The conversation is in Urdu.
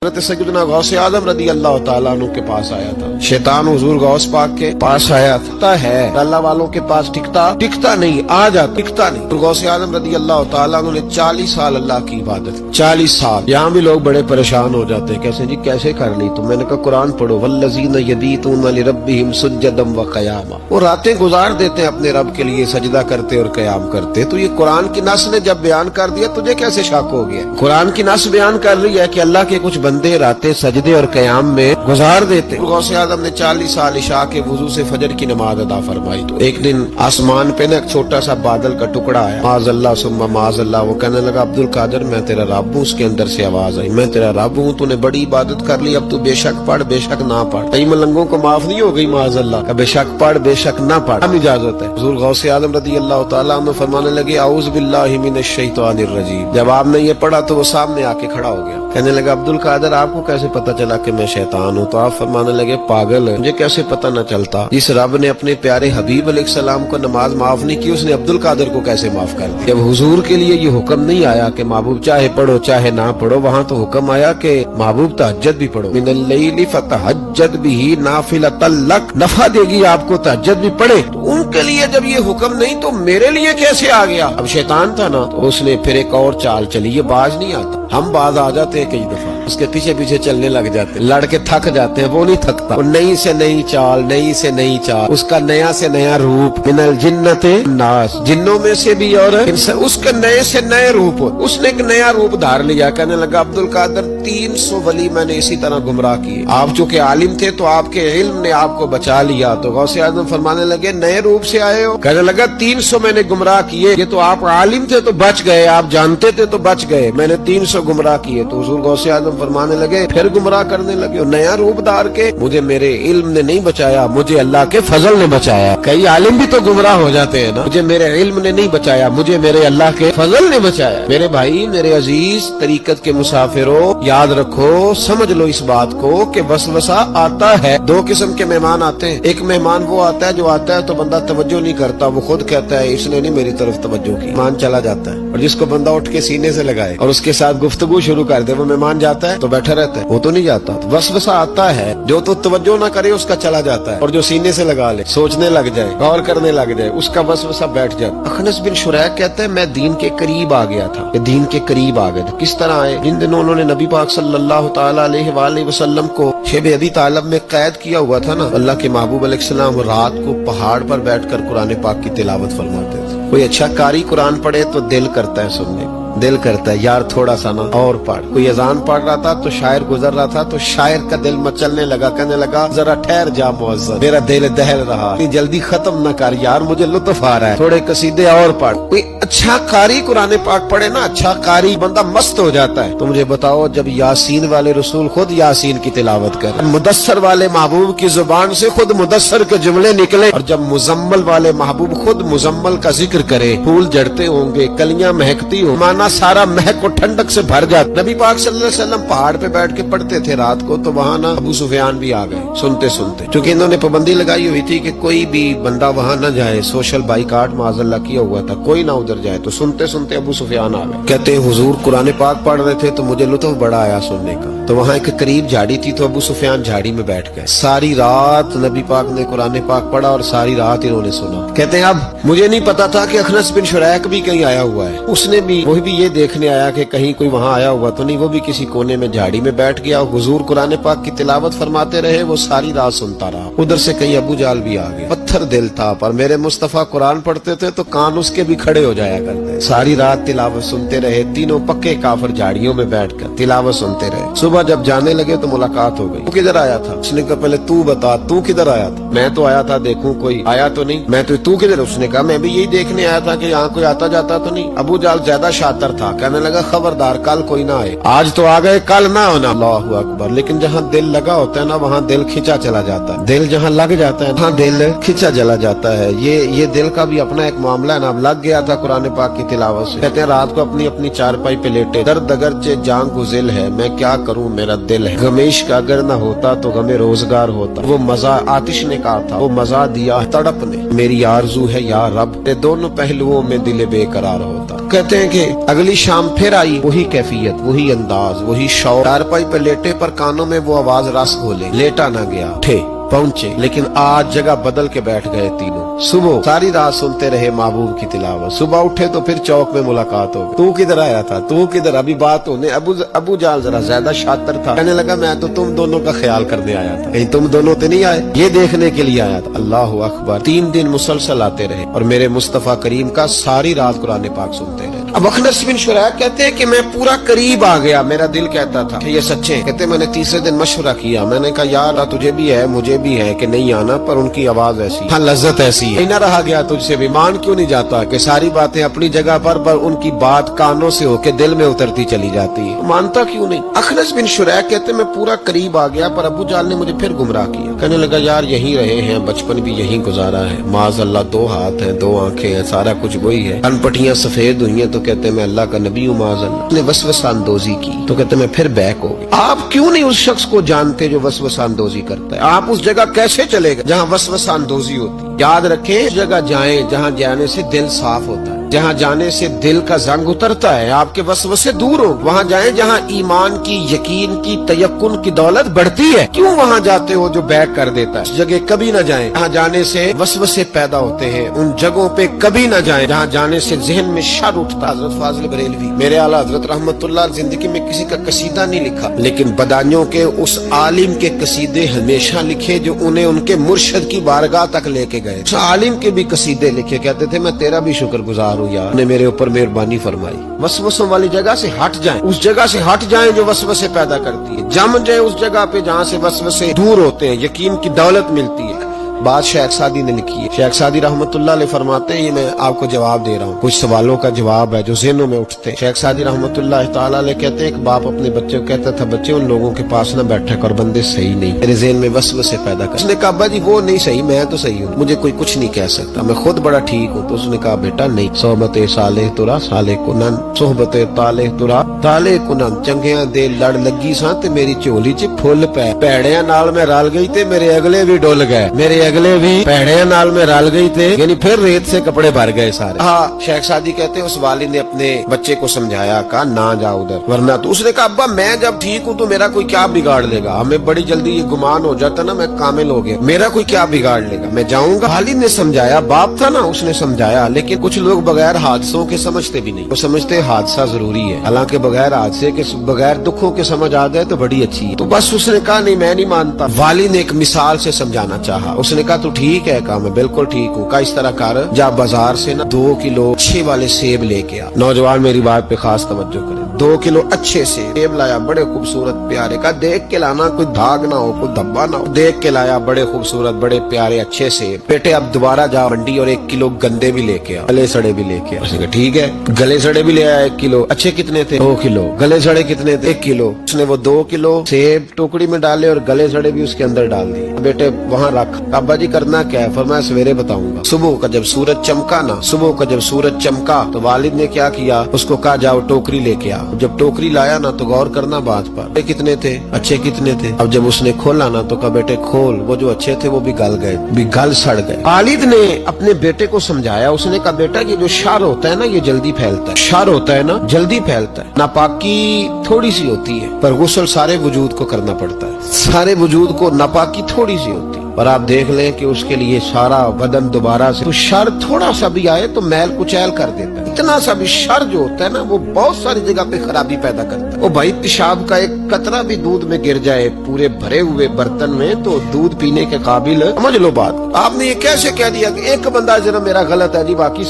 حضرت سیدنا غوث اعظم رضی اللہ تعالیٰ عنہ کے پاس آیا تھا شیطان حضور غوث پاک کے پاس آیا تھا ہے اللہ والوں کے پاس ٹکتا نہیں آ جاتا ٹکتا نہیں. غوث اعظم رضی اللہ تعالیٰ عنہ نے 40 سال اللہ کی عبادت 40 سال. یہاں بھی لوگ بڑے پریشان ہو جاتے ہیں کیسے جی کیسے کر لی تو میں نے کہا قرآن پڑھو والذین یبیتون لربہم سجدا وقیاما. وہ راتیں گزار دیتے ہیں اپنے رب کے لیے سجدہ کرتے اور قیام کرتے. تو یہ قرآن کی نص نے جب بیان کر دیا تجھے کیسے شک ہو گیا؟ قرآن کی نص بیان کر رہی ہے کہ اللہ کے کچھ بندے راتیں سجدے اور قیام میں گزار دیتے. غوث اعظم نے 40 سال عشاء کے وضو سے فجر کی نماز ادا فرمائی. تو ایک دن آسمان پہ نا ایک چھوٹا سا بادل کا ٹکڑا آیا. معاذ اللہ ثم معاذ اللہ. وہ کہنے لگا عبد القادر میں تیرا رب ہوں. اس کے اندر سے آواز آئی میں تیرا رب ہوں تو نے بڑی عبادت کر لی اب تو بے شک پڑھ بے شک نہ پڑھ. کئی ملنگوں کو معاف نہیں ہو گئی معاذ اللہ کا بے شک پڑھ بے شک نہ پڑھ. ہم اجازت ہے. حضور غوث اعظم رضی اللہ تعالیٰ عنہ فرمانے لگے اعوذ باللہ من الشیطان الرجیم. جب آپ نے یہ پڑھا تو وہ سامنے آ کے کھڑا ہو گیا. کہنے لگا عبد القادر آپ کو کیسے پتا چلا کہ میں شیطان ہوں؟ تو آپ فرمانے لگے پاگل مجھے کیسے پتہ نہ چلتا؟ جس رب نے اپنے پیارے حبیب علیہ السلام کو نماز معاف نہیں کی اس نے عبد القادر کو کیسے معاف کر دیا؟ جب حضور کے لیے یہ حکم نہیں آیا کہ محبوب چاہے پڑھو چاہے نہ پڑھو وہاں تو حکم آیا کہ محبوب تہجد بھی پڑھو. من اللیل فتہجد بہ نافلۃ لک. نفع دے گی آپ کو تہجد بھی پڑھے. تو ان کے لیے جب یہ حکم نہیں تو میرے لیے کیسے آ گیا؟ اب شیطان تھا نا تو اس نے پھر ایک اور چال چلی. یہ باز نہیں آتا. ہم باز آ جاتے ہیں کئی دفعہ اس کے پیچھے پیچھے چلنے لگ جاتے ہیں لڑ کے تھک جاتے ہیں. وہ نہیں تھکتا. وہ نئی سے نئی چال نئی سے نئی چال اس کا نیا سے نیا روپ. من الجنت الناس. جنوں میں سے بھی اور اس کا نئے سے نئے روپ. اس نے ایک نیا روپ دھار لیا. کہنے لگا عبد القادر 300 ولی میں نے اسی طرح گمراہ کیے. آپ چونکہ عالم تھے تو آپ کے علم نے آپ کو بچا لیا. تو غوث اعظم فرمانے لگے نئے روپ سے آئے ہو؟ کہنے لگا 300 میں نے گمراہ کیے. یہ تو آپ عالم تھے تو بچ گئے آپ جانتے تھے تو بچ گئے. میں نے 300 گمراہ کیے. تو حضور غوث اعظم فرمانے لگے پھر گمراہ کرنے لگے. نیا روپ دار کے مجھے میرے علم نے نہیں بچایا مجھے اللہ کے فضل نے بچایا. کئی عالم بھی تو گمراہ ہو جاتے ہیں نا. مجھے میرے علم نے نہیں بچایا مجھے میرے اللہ کے فضل نے بچایا. میرے بھائی میرے عزیز طریقت کے مسافروں یاد رکھو سمجھ لو اس بات کو کہ وسوسہ آتا ہے. 2 قسم کے مہمان آتے ہیں. ایک مہمان وہ آتا ہے جو آتا ہے تو بندہ توجہ نہیں کرتا. وہ خود کہتا ہے اس نے نہیں میری طرف توجہ کی. مہمان چلا جاتا ہے. اور جس کو بندہ اٹھ کے سینے سے لگائے اور اس کے ساتھ گفتگو شروع کر دے وہ مہمان جاتا ہے تو بیٹھا رہتا ہے. وہ تو نہیں جاتا. وسوسہ آتا ہے جو تو توجہ نہ کرے اس کا چلا جاتا ہے. اور جو سینے سے لگا لے سوچنے لگ جائے غور کرنے لگ جائے اس کا وسوسہ بیٹھ جائے. اخنس بن شریح کہتا ہے میں دین کے قریب آ گیا تھا. دین کے قریب آ گئے تھے. کس طرح آئے؟ جن دنوں انہوں نے نبی پاک صلی اللہ تعالی علیہ وآلہ وسلم کو شیب ابی طالب میں قید کیا ہوا تھا نا. اللہ کے محبوب علیہ السلام رات کو پہاڑ پر بیٹھ کر قرآن پاک کی تلاوت فرماتے تھے. کوئی اچھا قاری قرآن پڑھے تو دل کرتا ہے سننے دل کرتا ہے یار تھوڑا سا نا اور پڑھ. کوئی اذان پڑھ رہا تھا تو شاعر گزر رہا تھا تو شاعر کا دل مچلنے لگا. کہنے لگا ذرا ٹھہر جا مؤذن میرا دل دہل رہا جلدی ختم نہ کر یار مجھے لطف آ رہا ہے تھوڑے قصیدے اور پڑھ. کوئی اچھا قاری قرآن پاک پڑھے نا اچھا قاری بندہ مست ہو جاتا ہے. تو مجھے بتاؤ جب یاسین والے رسول خود یاسین کی تلاوت کر مدثر والے محبوب کی زبان سے خود مدثر کے جملے نکلے اور جب مزمل والے محبوب خود مزمل کا ذکر کرے پھول جڑتے ہوں گے کلیاں مہکتی ہوں مانا سارا مہک و ٹھنڈک سے بھر جاتا. نبی پاک صلی اللہ علیہ وسلم پہاڑ پہ بیٹھ کے پڑھتے تھے رات کو تو وہاں نا ابو سفیان بھی آ گئے سنتے سنتے. چونکہ انہوں نے پابندی لگائی ہوئی تھی کہ کوئی بھی بندہ وہاں نہ جائے. سوشل بائیکاٹ معاذ اللہ کیا ہوا تھا کوئی نہ ادھر جائے. تو سنتے سنتے ابو سفیان آ گئے. کہتے ہیں حضور قرآن پاک پڑھ رہے تھے تو مجھے لطف بڑا آیا سننے کا. تو وہاں ایک قریب جھاڑی تھی تو ابو سفیان جھاڑی میں بیٹھ گئے. ساری رات نبی پاک نے قرآن پاک پڑھا اور ساری رات انہوں نے سنا. کہتے ہیں اب مجھے نہیں پتا تھا کہ اخنس بن شریح بھی کہیں آیا ہوا ہے. اس نے بھی وہی بھی یہ دیکھنے آیا کہ کہیں کوئی وہاں آیا ہوا تو نہیں. وہ بھی کسی کونے میں جھاڑی میں بیٹھ گیا. حضور قرآن پاک کی تلاوت فرماتے رہے وہ ساری رات سنتا رہا. ادھر سے کہیں ابو جال بھی آ گئے. پتھر دل تھا پر میرے مصطفیٰ قرآن پڑھتے تھے تو کان اس کے بھی کھڑے ہو جایا کرتے. ساری رات تلاوت سنتے رہے. تینوں پکے کافر جھاڑیوں میں بیٹھ کر تلاوت سنتے رہے. صبح جب جانے لگے تو ملاقات ہو گئی. تو کدھر آیا تھا؟ اس نے کہا پہلے تو بتا تو کدھر آیا تھا؟ میں تو آیا تھا دیکھوں کوئی آیا تو نہیں. میں تو کدھر؟ اس نے کہا میں بھی یہی دیکھنے آیا تھا کہ یہاں کوئی آتا جاتا تو نہیں. ابو جال زیادہ شاطر تھا. کہنے لگا خبردار کل کوئی نہ آئے. آج تو آ گئے کل نہ ہونا. اللہ اکبر. لیکن جہاں دل لگا ہوتا ہے نا وہاں دل کھینچا چلا جاتا ہے. دل جہاں لگ جاتا ہے وہاں دل کھینچا چلا جاتا ہے. یہ دل کا بھی اپنا ایک معاملہ ہے نا. اب لگ گیا تھا قرآن پاک کی تلاوت سے. کہتے ہیں رات کو اپنی چارپائی پہ لیٹے. درد اگرچہ جان گزل ہے میں کیا کروں میرا دل ہے. غمیش کا اگر نہ ہوتا تو غم روزگار ہوتا. وہ مزہ آتش نے کہا تھا وہ مزہ دیا تڑپ نے. میری آرزو ہے یا رب تے دونوں پہلوؤں میں دل بے قرار ہوتا. آپ کہتے ہیں کہ اگلی شام پھر آئی وہی کیفیت، وہی انداز، وہی شوق، چارپائی پہ لیٹے پر کانوں میں وہ آواز رس گھولے، لیٹا نہ گیا، اٹھے پہنچے، لیکن آج جگہ بدل کے بیٹھ گئے تینوں۔ صبح ساری رات سنتے رہے محبوب کی تلاوت، صبح اٹھے تو پھر چوک میں ملاقات ہو گئی، تو کدھر آیا تھا، تو کدھر، ابھی بات ہونے، ابو جال ذرا زیادہ شاطر تھا، کہنے لگا میں تو تم دونوں کا خیال کرنے آیا تھا، کہیں تم دونوں تو نہیں آئے، یہ دیکھنے کے لیے آیا تھا۔ اللہ اکبر، 3 دن مسلسل آتے رہے اور میرے مصطفیٰ کریم کا ساری رات قرآن پاک سنتے رہے۔ اب اخنس بن شریح کہتے ہیں کہ میں پورا قریب آ گیا، میرا دل کہتا تھا کہ یہ سچے ہیں، کہتے میں نے تیسرے دن مشورہ کیا، میں نے کہا یار تجھے بھی ہے مجھے بھی ہے کہ نہیں آنا، پر ان کی آواز ایسی، ہاں لذت ایسی ہے، نہ رہا گیا تجھ سے بھی، مان کیوں نہیں جاتا کہ ساری باتیں اپنی جگہ پر ان کی بات کانوں سے ہو کے دل میں اترتی چلی جاتی ہے، مانتا کیوں نہیں؟ اخنس بن شریح کہتے میں پورا قریب آ گیا پر ابو جال نے مجھے پھر گمراہ کیا، کہنے لگا یار یہیں رہے ہیں، بچپن بھی یہیں گزارا ہے، معاذ اللہ 2 ہاتھ ہیں 2 آنکھیں ہیں، سارا کچھ وہی ہے، ان پٹیاں سفید ہوئی ہیں، تو کہتے میں اللہ کا نبی ہوں، معاذ اللہ نے وسوسہ اندوزی کی، تو کہتے میں پھر بیک ہو گیا۔ آپ کیوں نہیں اس شخص کو جانتے جو وسوسہ اندوزی کرتا ہے؟ آپ اس جگہ کیسے چلے گئے جہاں وسوسہ اندوزی ہوتی ہے؟ یاد رکھیں اس جگہ جائیں جہاں جانے سے دل صاف ہوتا ہے، جہاں جانے سے دل کا زنگ اترتا ہے، آپ کے وسوسے دور ہو، وہاں جائیں جہاں ایمان کی، یقین کی، تیقن کی دولت بڑھتی ہے، کیوں وہاں جاتے ہو جو بیک کر دیتا ہے؟ اس جگہ کبھی نہ جائیں جہاں جانے سے وسوسے پیدا ہوتے ہیں، ان جگہوں پہ کبھی نہ جائیں جہاں جانے سے ذہن میں شر اٹھتا۔ حضرت فاضل بریلوی میرے اعلیٰ حضرت رحمت اللہ زندگی میں کسی کا قصیدہ نہیں لکھا، لیکن بدانیوں کے اس عالم کے قصیدے ہمیشہ لکھے جو انہیں ان کے مرشد کی بارگاہ تک لے کے گئے، اس عالم کے بھی قصیدے لکھے، کہتے تھے میں تیرا بھی شکر گزار ہوں یار، نے میرے اوپر مہربانی فرمائی۔ وسوسوں والی جگہ سے ہٹ جائیں، اس جگہ سے ہٹ جائیں جو وسوسے پیدا کرتی ہے، جم جائیں اس جگہ پہ جہاں سے وسوسے دور ہوتے ہیں، یقین کی دولت ملتی ہے۔ بات شیخ سعدی نے لکھی ہے، شیخ سعدی رحمت اللہ علیہ فرماتے ہیں، یہ میں آپ کو جواب دے رہا ہوں، کچھ سوالوں کا جواب ہے جو ذہنوں میں اٹھتے ہیں۔ شیخ سعدی رحمت اللہ تعالیٰ علیہ کہتے ہیں ایک باپ اپنے بچے کو کہتا تھا بچے ان لوگوں کے پاس نہ بیٹھا کر، بندے صحیح نہیں، میرے ذہن میں وسوسے پیدا کر۔ اس نے کہا ابا جی وہ نہیں صحیح، میں تو صحیح ہوں، مجھے کوئی کچھ نہیں کہہ سکتا، میں خود بڑا ٹھیک ہوں۔ تو اس نے کہا بیٹا نہیں، صحبت صالح ترا صالح کنن، صحبت طالح ترا طالح کنن، چنگیاں دے لڑ لگی ساں تے میری چولی چ پھل پے، پیڑیاں نال میں رل گئی تے میرے اگلے بھی ڈول گئے، میرے اگلے بھی نال میں رل گئی تھے، یعنی پھر ریت سے کپڑے بھر گئے سارے۔ ہاں شیخ سعدی کہتے ہیں اس والد نے اپنے بچے کو سمجھایا، کہا نہ جا ادھر ورنہ تو، اس نے کہا ابا میں جب ٹھیک ہوں تو میرا کوئی کیا بگاڑ لے گا، ہمیں بڑی جلدی یہ گمان ہو جاتا نا میں کامل ہو گیا، میرا کوئی کیا بگاڑ لے گا، میں جاؤں گا۔ والد نے سمجھایا، باپ تھا نا اس نے سمجھایا، لیکن کچھ لوگ بغیر حادثوں کے سمجھتے بھی نہیں، وہ سمجھتے حادثہ ضروری ہے، حالانکہ بغیر حادثے کے، بغیر دکھوں کے سمجھ آ جائے تو بڑی اچھی ہے۔ تو بس اس نے کہا نہیں میں نہیں مانتا۔ والد نے ایک مثال سے سمجھانا چاہا، اس نے کہا تو ٹھیک ہے، کہا میں بالکل ٹھیک ہوں، کا اس طرح کر جا بازار سے نا 2 کلو اچھے والے سیب لے کے آ۔ نوجوان میری بات پہ خاص توجہ کریں، 2 کلو اچھے سیب لایا، بڑے خوبصورت پیارے، کا دیکھ کے لانا، کوئی داغ نہ ہو کوئی دھبا نہ ہو، دیکھ کے لایا بڑے خوبصورت بڑے پیارے اچھے سیب۔ بیٹے اب دوبارہ جا منڈی اور 1 کلو گندے بھی لے کے آ، گلے سڑے بھی لے کے آ۔ اس نے کہا ٹھیک ہے، گلے سڑے بھی لے آیا 1 کلو، اچھے کتنے تھے 2 کلو، گلے سڑے کتنے تھے 1 کلو۔ اس نے وہ 2 کلو سیب ٹوکری میں ڈالے اور گلے سڑے بھی اس کے اندر ڈال دیے۔ بیٹے وہاں رکھ، ابا جی کرنا کیا ہے؟ فرمایا سویرے بتاؤں گا۔ صبح کا جب سورج چمکا نا، صبح کا جب سورج چمکا تو والد نے کیا کیا، اس کو کہا جاؤ ٹوکری لے کے آ۔ جب ٹوکری لایا نا تو غور کرنا بات پر، کتنے تھے اچھے کتنے تھے۔ اب جب اس نے کھولا نا تو کہا بیٹے کھول، وہ جو اچھے تھے وہ بھی گل گئے، بھی گل سڑ گئے۔ والد نے اپنے بیٹے کو سمجھایا، اس نے کہا بیٹا یہ جو شر ہوتا ہے نا یہ جلدی پھیلتا ہے، شر ہوتا ہے نا جلدی پھیلتا ہے، ناپاکی تھوڑی سی ہوتی ہے پر غسل سارے وجود کو کرنا پڑتا ہے، سارے وجود کو ناپاکی تھوڑی سی ہوتی ہے، اور آپ دیکھ لیں کہ اس کے لیے سارا بدن دوبارہ سے، تو شر تھوڑا سا بھی آئے تو میل کچیل کر دیتا ہے، اتنا سا بھی شر جو ہوتا ہے نا وہ بہت ساری جگہ پہ خرابی پیدا کرتا ہے۔ وہ بھائی پیشاب کا ایک قطرہ بھی دودھ میں گر جائے پورے بھرے ہوئے برتن میں تو دودھ پینے کے قابل، سمجھ لو بات۔ آپ نے یہ کیسے کہہ دیا کہ ایک بندہ جناب میرا غلط ہے جی باقی